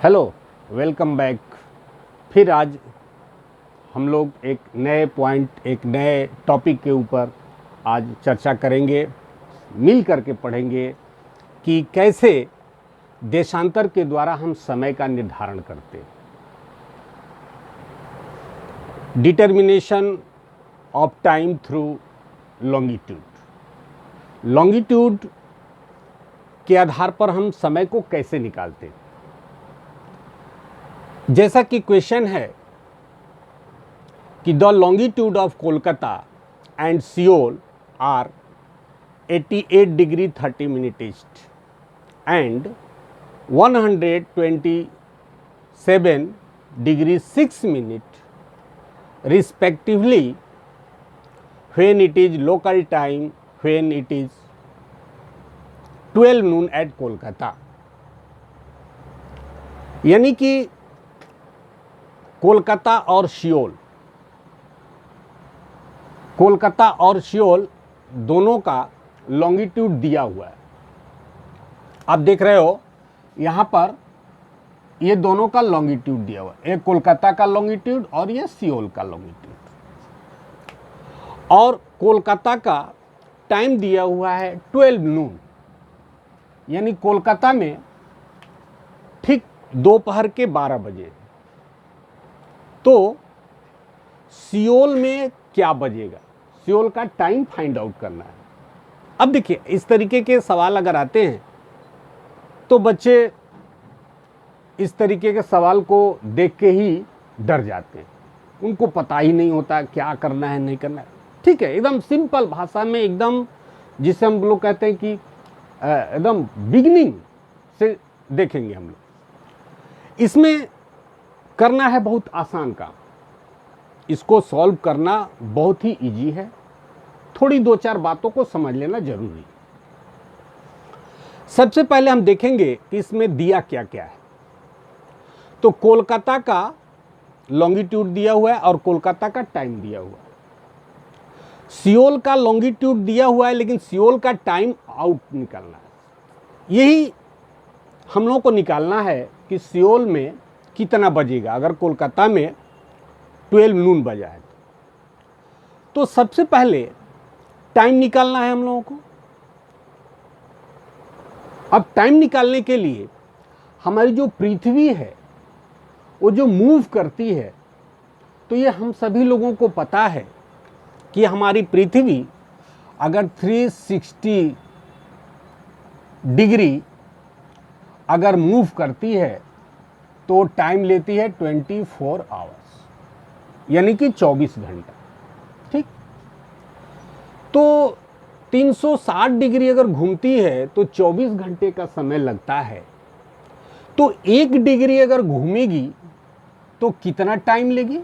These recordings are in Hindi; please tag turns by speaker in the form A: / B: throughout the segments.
A: Hello, welcome back. फिर आज हम लोग एक नए पॉइंट, एक नए टॉपिक के ऊपर आज चर्चा करेंगे, मिल करके पढ़ेंगे कि कैसे देशांतर के द्वारा हम समय का निर्धारण करते हैं। Determination of time through longitude. Longitude के आधार पर हम समय को कैसे निकालते हैं। जैसा कि क्वेश्चन है कि the longitude of Kolkata and Seoul are 88 degree 30 minute east and 127 degree 6 minute respectively when it is local time, when it is 12 noon at Kolkata. यानी कि कोलकाता और सियोल, कोलकाता और सियोल दोनों का लॉन्गिट्यूड दिया हुआ है। आप देख रहे हो यहाँ पर ये दोनों का लॉन्गिट्यूड दिया हुआ है, एक कोलकाता का लॉन्गिट्यूड और ये सियोल का लॉन्गिट्यूड। और कोलकाता का टाइम दिया हुआ है 12 नून, यानी कोलकाता में ठीक दोपहर के 12 बजे। तो सियोल में क्या बजेगा, सियोल का टाइम फाइंड आउट करना है। अब देखिए, इस तरीके के सवाल अगर आते हैं तो बच्चे इस तरीके के सवाल को देख के ही डर जाते हैं, उनको पता ही नहीं होता क्या करना है नहीं करना है। ठीक है, एकदम सिंपल भाषा में, एकदम जिसे हम लोग कहते हैं कि एकदम बिगिनिंग से देखेंगे हम लोग। इसमें करना है बहुत आसान काम, इसको सॉल्व करना बहुत ही इजी है। थोड़ी दो चार बातों को समझ लेना जरूरी है। सबसे पहले हम देखेंगे कि इसमें दिया क्या क्या है। तो कोलकाता का लॉन्गिट्यूड दिया हुआ है और कोलकाता का टाइम दिया हुआ है। सियोल का लॉन्गिट्यूड दिया हुआ है, लेकिन सियोल का टाइम आउट निकालना है। यही हम लोगों को निकालना है कि सियोल में कितना बजेगा अगर कोलकाता में 12 नून बजा है। तो सबसे पहले टाइम निकालना है हम लोगों को। अब टाइम निकालने के लिए हमारी जो पृथ्वी है वो जो मूव करती है, तो ये हम सभी लोगों को पता है कि हमारी पृथ्वी अगर 360 डिग्री अगर मूव करती है तो टाइम लेती है 24 आवर्स, यानी कि 24 घंटा। ठीक, तो 360 डिग्री अगर घूमती है तो 24 घंटे का समय लगता है। तो 1 डिग्री अगर घूमेगी तो कितना टाइम लेगी।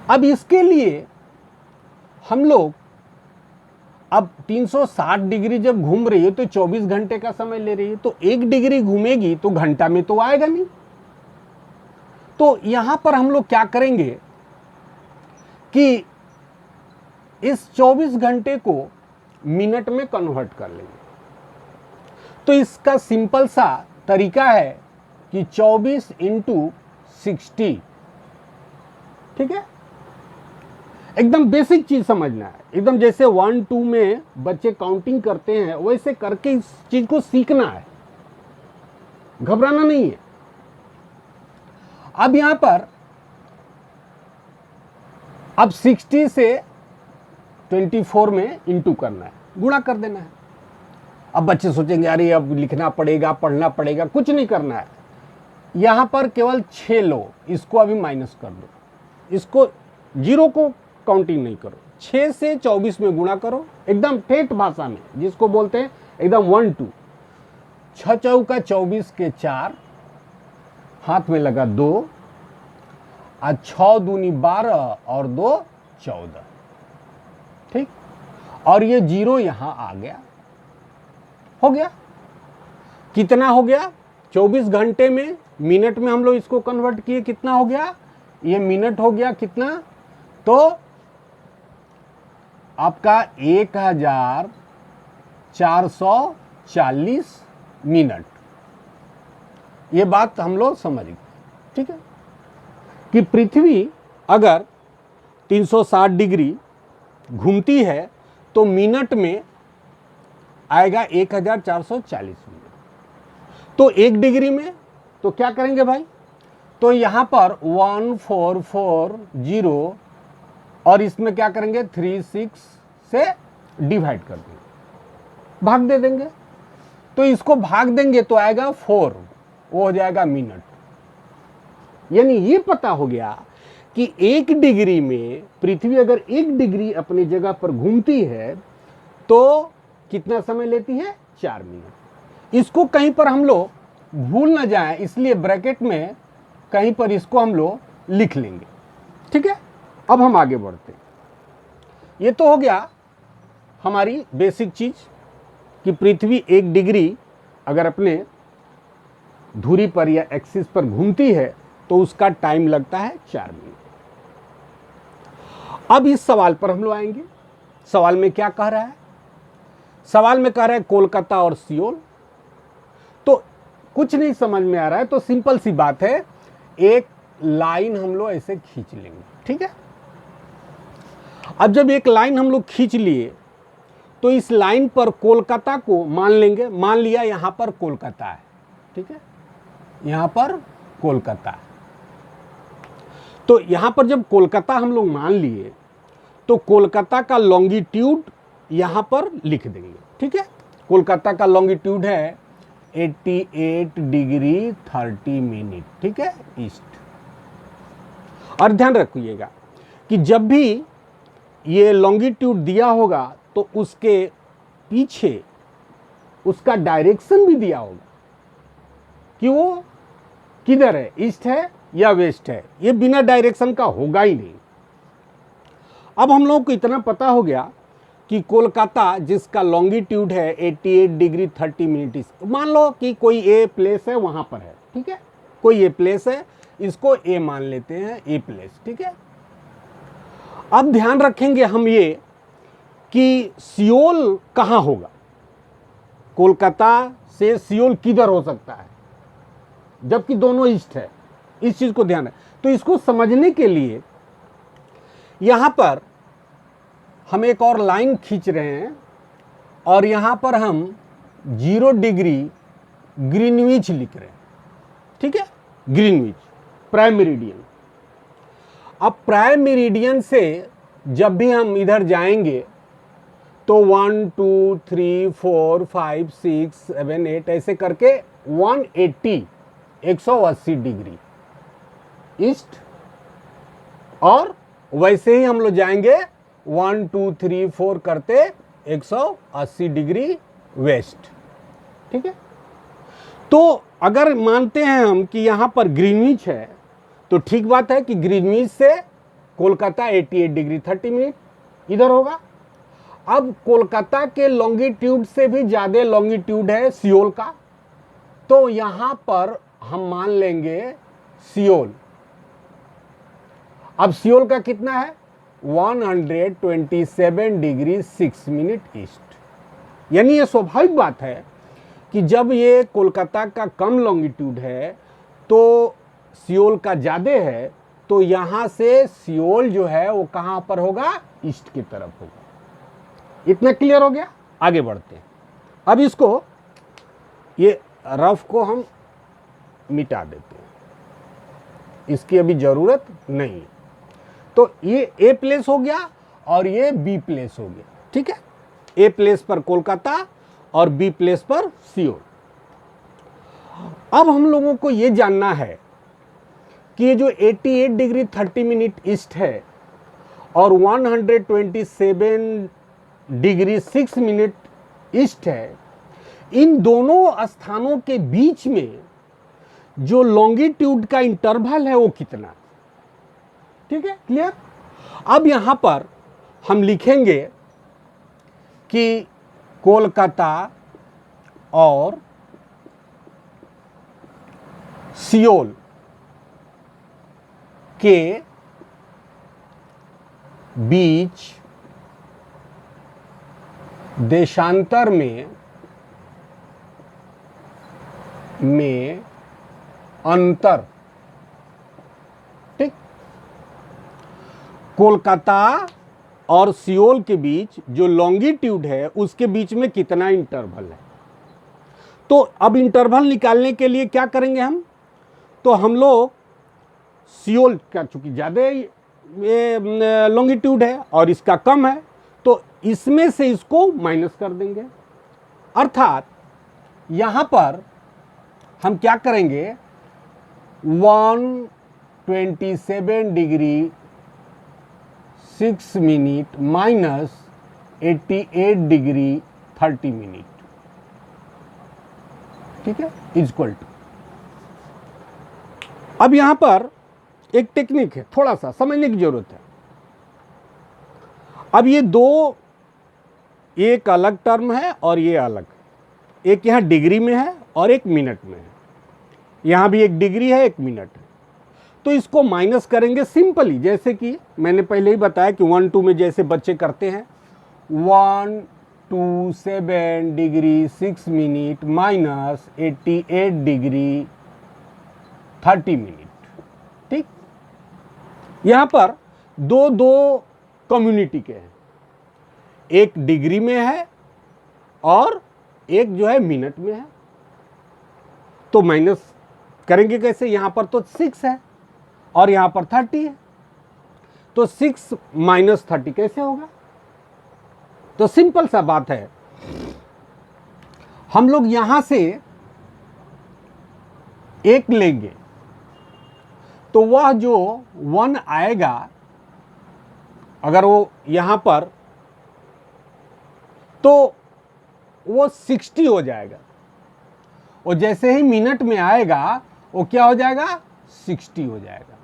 A: अब इसके लिए हम लोग, अब 360 डिग्री जब घूम रही है तो 24 घंटे का समय ले रही है, तो 1 डिग्री घूमेगी तो घंटा में तो आएगा नहीं। तो यहां पर हम लोग क्या करेंगे कि इस 24 घंटे को मिनट में कन्वर्ट कर लेंगे। तो इसका सिंपल सा तरीका है कि 24 इंटू 60। ठीक है, एकदम बेसिक चीज समझना है, एकदम जैसे 1 2 में बच्चे काउंटिंग करते हैं वैसे करके इस चीज को सीखना है, घबराना नहीं है। अब यहां पर अब 60 से 24 में इंटू करना है, गुणा कर देना है। अब बच्चे सोचेंगे अरे अब लिखना पड़ेगा, पढ़ना पड़ेगा, कुछ नहीं करना है। यहां पर केवल 6 लो, इसको अभी माइनस कर दो, इसको जीरो को काउंटिंग नहीं करो, 6 से 24 में गुणा करो, एकदम ठेठ भाषा में जिसको बोलते हैं एकदम 1 2। 6 चौका 24 के 4, हाथ में लगा 2, आज 6 दूनी 12 और 2 14। ठीक, और ये जीरो यहां आ गया, हो गया। कितना हो गया, 24 घंटे में मिनट में हम लोग इसको कन्वर्ट किए, कितना हो गया, ये मिनट हो गया कितना, तो आपका 1440 मिनट। ये बात हम लोग समझ गए, ठीक है, कि पृथ्वी अगर 360 डिग्री घूमती है तो मिनट में आएगा 1440 मिनट। तो 1 डिग्री में तो क्या करेंगे भाई, तो यहां पर 1440 और इसमें क्या करेंगे 36 से डिवाइड कर देंगे, भाग दे देंगे। तो इसको भाग देंगे तो आएगा 4, वो हो जाएगा मिनट। यानी ये पता हो गया कि 1 डिग्री में पृथ्वी अगर 1 डिग्री अपनी जगह पर घूमती है तो कितना समय लेती है, 4 मिनट। इसको कहीं पर हम लोग भूल ना जाए इसलिए ब्रैकेट में कहीं पर इसको हम लोग लिख लेंगे, ठीक है। अब हम आगे बढ़ते हैं। ये तो हो गया हमारी बेसिक चीज कि पृथ्वी 1 डिग्री अगर अपने धुरी पर या एक्सिस पर घूमती है तो उसका टाइम लगता है 4 मिनट। अब इस सवाल पर हम लोग आएंगे। सवाल में क्या कह रहा है, सवाल में कह रहा है कोलकाता और सियोल। तो कुछ नहीं समझ में आ रहा है तो सिंपल सी बात है, एक लाइन हम लोग ऐसे खींच लेंगे, ठीक है। अब जब एक लाइन हम लोग खींच लिए तो इस लाइन पर कोलकाता को मान लेंगे, मान लिया यहां पर कोलकाता है, ठीक है, यहां पर कोलकाता है। तो यहां पर जब कोलकाता हम लोग मान लिए तो कोलकाता का लॉन्गिट्यूड यहां पर लिख देंगे, ठीक है। कोलकाता का लॉन्गिट्यूड है 88 डिग्री 30 मिनट, ठीक है, ईस्ट। और ध्यान रखिएगा कि जब भी ये लॉन्गिट्यूड दिया होगा तो उसके पीछे उसका डायरेक्शन भी दिया होगा कि वो किधर है, ईस्ट है या वेस्ट है। ये बिना डायरेक्शन का होगा ही नहीं। अब हम लोगों को इतना पता हो गया कि कोलकाता जिसका लॉन्गिट्यूड है 88 डिग्री 30 मिनट, मान लो कि कोई ए प्लेस है वहां पर है, ठीक है, कोई ए प्लेस है, इसको ए मान लेते हैं, ए प्लेस, ठीक है। अब ध्यान रखेंगे हम ये कि सियोल कहां होगा, कोलकाता से सियोल किधर हो सकता है, जबकि दोनों ईस्ट है। इस चीज को ध्यान है। तो इसको समझने के लिए यहां पर हम एक और लाइन खींच रहे हैं और यहां पर हम 0 डिग्री ग्रीनविच लिख रहे हैं, ठीक है, ग्रीनविच प्राइम मेरिडियन। अब प्राइम मेरिडियन से जब भी हम इधर जाएंगे तो 1 2 3 4 5 6 7 8 ऐसे करके 180 डिग्री ईस्ट, और वैसे ही हम लोग जाएंगे 1 2 3 4 करते 180 डिग्री वेस्ट, ठीक है। तो अगर मानते हैं हम कि यहां पर ग्रीनविच है तो ठीक बात है कि ग्रीनविच से कोलकाता 88 डिग्री 30 मिनट इधर होगा। अब कोलकाता के लॉन्गिट्यूड से भी ज्यादा लॉन्गिट्यूड है सियोल का, तो यहां पर हम मान लेंगे सियोल। अब सियोल का कितना है 127 डिग्री 6 मिनट ईस्ट। यानी ये स्वाभाविक बात है कि जब ये कोलकाता का कम लॉन्गिट्यूड है तो सियोल का ज्यादा है, तो यहां से सियोल जो है वो कहां पर होगा, ईस्ट की तरफ होगा। इतना क्लियर हो गया। आगे बढ़ते हैं। अब इसको ये रफ को हम मिटा देते हैं, इसकी अभी जरूरत नहीं है। तो ये ए प्लेस हो गया और ये बी प्लेस हो गया, ठीक है। ए प्लेस पर कोलकाता और बी प्लेस पर सियोल। अब हम लोगों को ये जानना है कि ये जो 88 डिग्री 30 मिनट ईस्ट है और 127 डिग्री 6 मिनट ईस्ट है, इन दोनों स्थानों के बीच में जो लॉन्गिट्यूड का इंटरवल है वो कितना, ठीक है, क्लियर। अब यहां पर हम लिखेंगे कि कोलकाता और सियोल के बीच देशांतर में अंतर, ठीक। कोलकाता और सियोल के बीच जो लॉन्गिट्यूड है उसके बीच में कितना इंटरवल है। तो अब इंटरवल निकालने के लिए क्या करेंगे हम, तो हम लोग सियोल का चूंकि ज़्यादा ये लॉन्गिट्यूड है और इसका कम है, तो इसमें से इसको माइनस कर देंगे। अर्थात यहाँ पर हम क्या करेंगे, 127 degree 6 minute minus 88 degree 30 minute, ठीक है, इक्वल टू। अब यहां पर एक टेक्निक है, थोड़ा सा समझने की जरूरत है। अब ये दो, एक अलग टर्म है और ये अलग, एक यहां डिग्री में है और एक मिनट में है। यहां भी एक डिग्री है, एक मिनट है। तो इसको माइनस करेंगे सिंपली, जैसे कि मैंने पहले ही बताया कि 1 2 में जैसे बच्चे करते हैं, 127 degree 6 minute minus 88 degree 30 minute, ठीक। यहां पर दो दो कम्युनिटी के हैं, एक डिग्री में है और एक जो है मिनट में है। तो माइनस करेंगे कैसे, यहां पर तो 6 है और यहां पर 30 है, तो 6 माइनस 30 कैसे होगा। तो सिंपल सा बात है, हम लोग यहां से एक लेंगे तो वह जो 1 आएगा, अगर वो यहां पर, तो वो 60 हो जाएगा, और जैसे ही मिनट में आएगा वो क्या हो जाएगा, 60 हो जाएगा।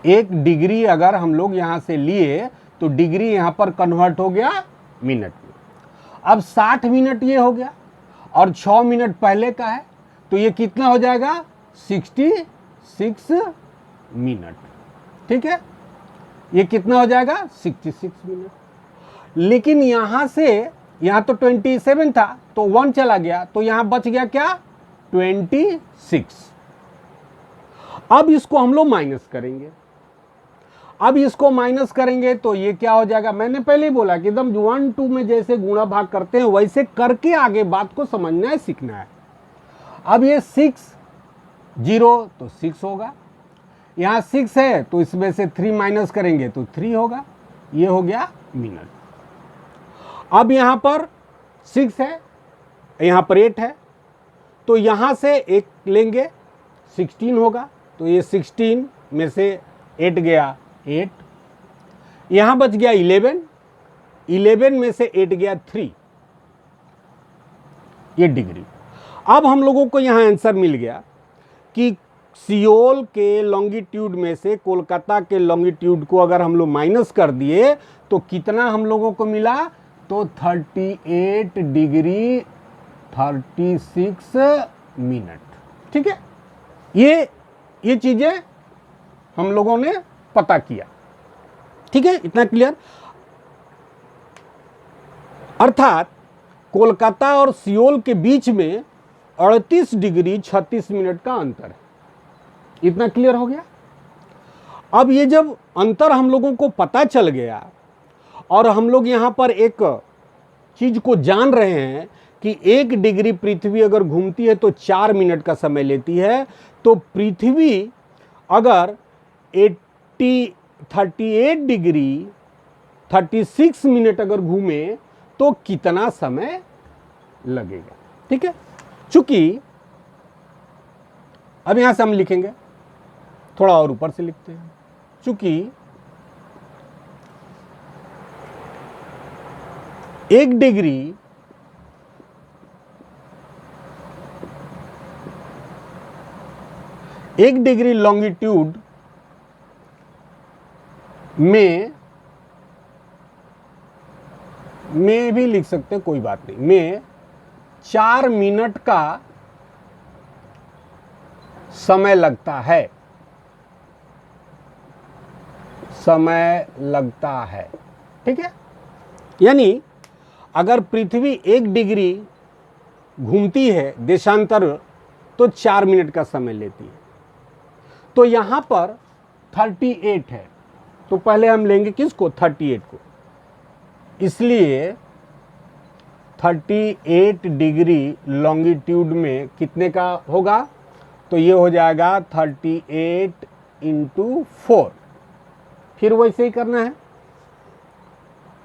A: एक डिग्री अगर हम लोग यहां से लिए तो डिग्री यहां पर कन्वर्ट हो गया मिनट में। अब 60 मिनट ये हो गया और 6 मिनट पहले का है, तो ये कितना हो जाएगा, 66 मिनट, ठीक है। ये कितना हो जाएगा, 66 मिनट। लेकिन यहां से, यहां तो 27 था तो 1 चला गया, तो यहां बच गया क्या, 26। अब इसको हम लोग माइनस करेंगे। अब इसको माइनस करेंगे तो ये क्या हो जाएगा, मैंने पहले ही बोला कि एकदम 1 2 में जैसे गुणा भाग करते हैं वैसे करके आगे बात को समझना है, सीखना है। अब ये 6 0 तो 6 होगा, यहाँ 6 है तो इसमें से 3 माइनस करेंगे तो 3 होगा, ये हो गया मिनट। अब यहाँ पर 6 है, यहाँ पर 8 है, तो यहाँ से एक लेंगे, 16 होगा, तो ये 16 में से 8 गया 8, यहाँ बच गया 11, 11 में से 8 गया 3, ये डिग्री। अब हम लोगों को यहाँ आंसर मिल गया कि सियोल के लॉन्गिट्यूड में से कोलकाता के लॉन्गिट्यूड को अगर हम लोग माइनस कर दिए तो कितना हम लोगों को मिला, तो 38 डिग्री 36 मिनट, ठीक है। ये चीजें हम लोगों ने पता किया, ठीक है, इतना क्लियर। अर्थात कोलकाता और सियोल के बीच में 38 डिग्री 36 मिनट का अंतर है, इतना क्लियर हो गया। अब ये जब अंतर हम लोगों को पता चल गया और हम लोग यहाँ पर एक चीज को जान रहे हैं कि 1 डिग्री पृथ्वी अगर घूमती है तो 4 मिनट का समय लेती है, तो पृथ्वी अगर 38 डिग्री 36 मिनट अगर घूमे तो कितना समय लगेगा, ठीक है। चूंकि अब यहां से हम लिखेंगे, थोड़ा और ऊपर से लिखते हैं, चूंकि 1 डिग्री लॉन्गिट्यूड में भी लिख सकते हैं, कोई बात नहीं, में 4 मिनट का समय लगता है, ठीक है। यानी अगर पृथ्वी 1 डिग्री घूमती है देशांतर तो 4 मिनट का समय लेती है। तो यहाँ पर 38 है, तो पहले हम लेंगे किसको, 38 को। इसलिए 38 डिग्री लॉन्गिट्यूड में कितने का होगा, तो ये हो जाएगा 38 इंटू 4। फिर वैसे ही करना है,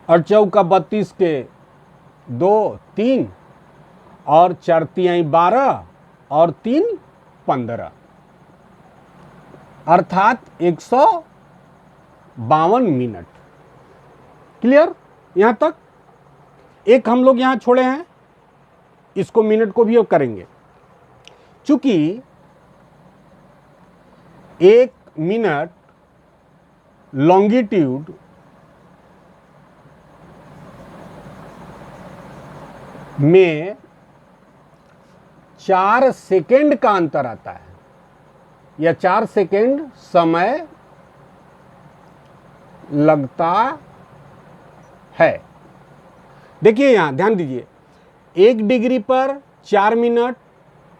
A: 8 चौका 32 के 2 3 और 4 तिहाई 12 और 3 15, अर्थात 152 मिनट। क्लियर यहां तक? एक हम लोग यहां छोड़े हैं, इसको मिनट को भी अब करेंगे। चूंकि 1 मिनट लॉन्गिट्यूड में 4 सेकेंड का अंतर आता है, या 4 सेकेंड समय लगता है। देखिए यहां ध्यान दीजिए, 1 डिग्री पर 4 मिनट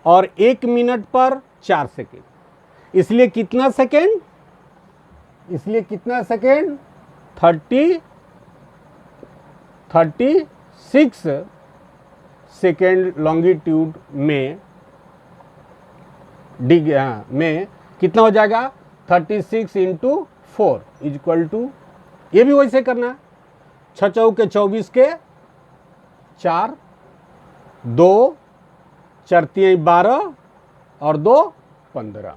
A: और 1 मिनट पर 4 सेकेंड, इसलिए कितना सेकेंड, 36 सेकेंड लॉन्गिट्यूड में में कितना हो जाएगा, 36 इंटू 4 इक्वल टू, ये भी वैसे करना है, 6 चौके 24 के 4, 2 4 तिहाई 12 और 2 15।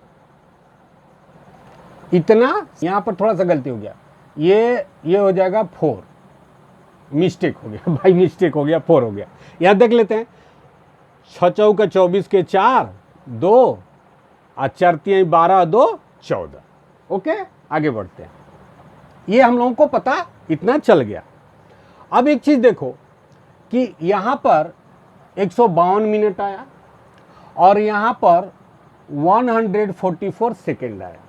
A: इतना, यहां पर थोड़ा सा गलती हो गया, ये हो जाएगा 4, मिस्टेक हो गया भाई, मिस्टेक हो गया, 4 हो गया। यहां देख लेते हैं, 6 चौका 24 के 4, 2 और 4 तिहाई 12, 2 14। ओके, आगे बढ़ते हैं। ये हम लोगों को पता इतना चल गया। अब एक चीज देखो कि यहां पर 152 मिनट आया और यहां पर 144 सेकेंड आया,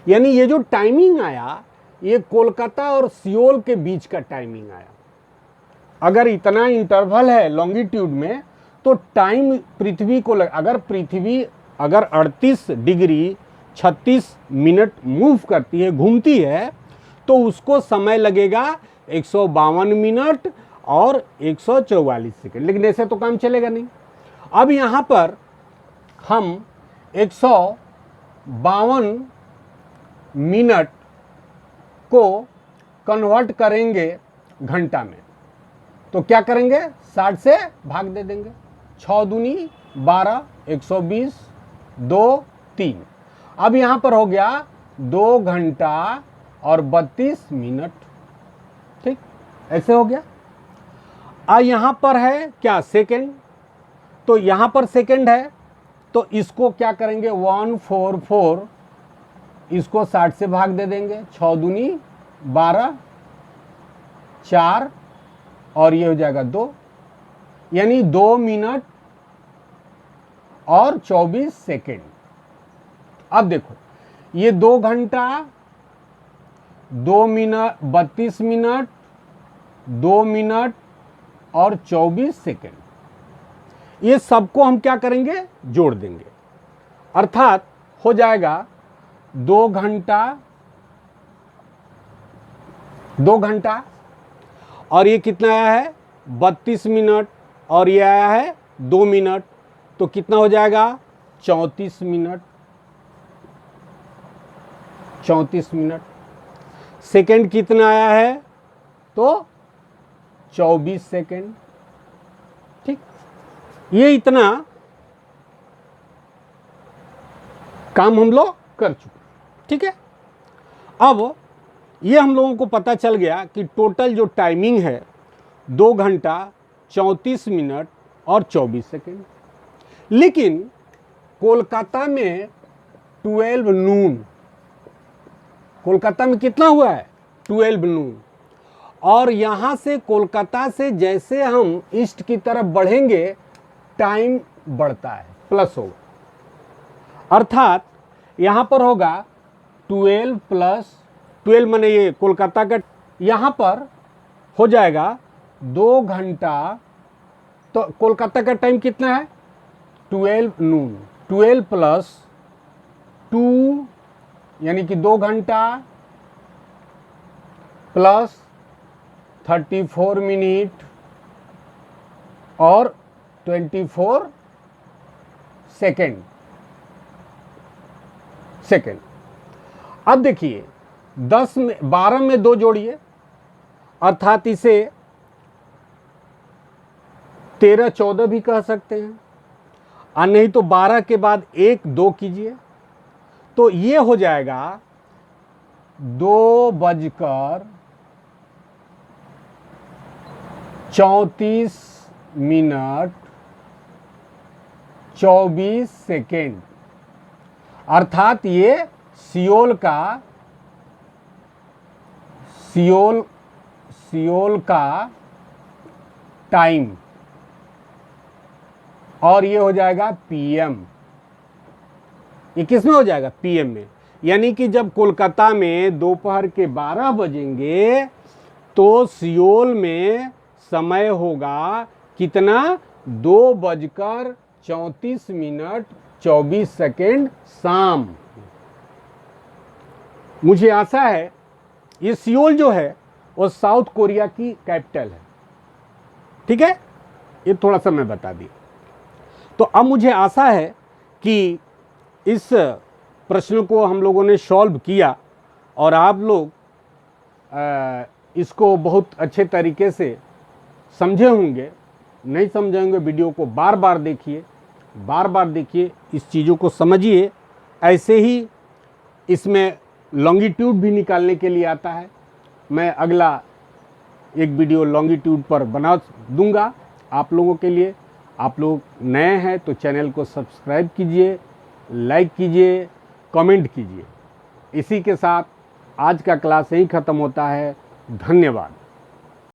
A: यानी ये जो टाइमिंग आया ये कोलकाता और सियोल के बीच का टाइमिंग आया। अगर इतना इंटरवल है लॉन्गिट्यूड में तो टाइम पृथ्वी को अगर पृथ्वी 38 डिग्री 36 मिनट मूव करती है, घूमती है, तो उसको समय लगेगा 152 मिनट और 144 सेकेंड। लेकिन ऐसे तो काम चलेगा नहीं। अब यहाँ पर हम 152 मिनट को कन्वर्ट करेंगे घंटा में, तो क्या करेंगे, 60 से भाग दे देंगे। 6 दूनी 12, 120, 2 3। अब यहां पर हो गया 2 घंटा और 32 मिनट। ठीक, ऐसे हो गया। अब यहां पर है क्या, सेकेंड, तो यहां पर सेकेंड है, तो इसको क्या करेंगे, 144, इसको 60 से भाग दे देंगे। 6 दूनी 12, 4 और ये हो जाएगा 2, यानी 2 मिनट और 24 सेकेंड। अब देखो, ये 2 घंटा 2 मिनट 32 मिनट 2 मिनट और 24 सेकेंड, ये सबको हम क्या करेंगे, जोड़ देंगे, अर्थात हो जाएगा 2 घंटा और ये कितना आया है, 32 मिनट और ये आया है 2 मिनट, तो कितना हो जाएगा, 34 मिनट। 34 मिनट। सेकेंड कितना आया है, तो 24 सेकेंड। ठीक, ये इतना काम हम लोग कर चुके। ठीक है, अब ये हम लोगों को पता चल गया कि टोटल जो टाइमिंग है 2 घंटा 34 मिनट और 24 सेकेंड। लेकिन कोलकाता में 12 नून, कोलकाता में कितना हुआ है, 12 नून, और यहाँ से कोलकाता से जैसे हम ईस्ट की तरफ बढ़ेंगे टाइम बढ़ता है, प्लस होगा, अर्थात यहाँ पर होगा 12 प्लस 12 माने ये कोलकाता का, यहाँ पर हो जाएगा 2 घंटा, तो कोलकाता का टाइम कितना है, 12 नून, 12 प्लस 2 यानी कि 2 घंटा प्लस 34 मिनट और 24 सेकेंड। अब देखिए 12 में 2 जोड़िए, अर्थात इसे 13-14 भी कह सकते हैं, और नहीं तो 12 के बाद 1-2 कीजिए, तो ये हो जाएगा 2:34 अर्थात ये सियोल का टाइम, और ये हो जाएगा पीएम। ये किस में हो जाएगा? पीएम में। यानी कि जब कोलकाता में दोपहर के 12 बजेंगे तो सियोल में समय होगा कितना? 2:34 शाम। मुझे आशा है ये सियोल जो है वो साउथ कोरिया की कैपिटल है, ठीक है? ये थोड़ा सा मैं बता दी। तो अब मुझे आशा है कि इस प्रश्न को हम लोगों ने सॉल्व किया और आप लोग इसको बहुत अच्छे तरीके से समझे होंगे। नहीं समझे होंगे, वीडियो को बार बार देखिए, इस चीज़ों को समझिए। ऐसे ही इसमें लॉन्गिट्यूड भी निकालने के लिए आता है। मैं अगला एक वीडियो लॉन्गिट्यूड पर बना दूंगा आप लोगों के लिए। आप लोग नए हैं तो चैनल को सब्सक्राइब कीजिए, लाइक कीजिए, कमेंट कीजिए। इसी के साथ आज का क्लास यहीं ख़त्म होता है। धन्यवाद।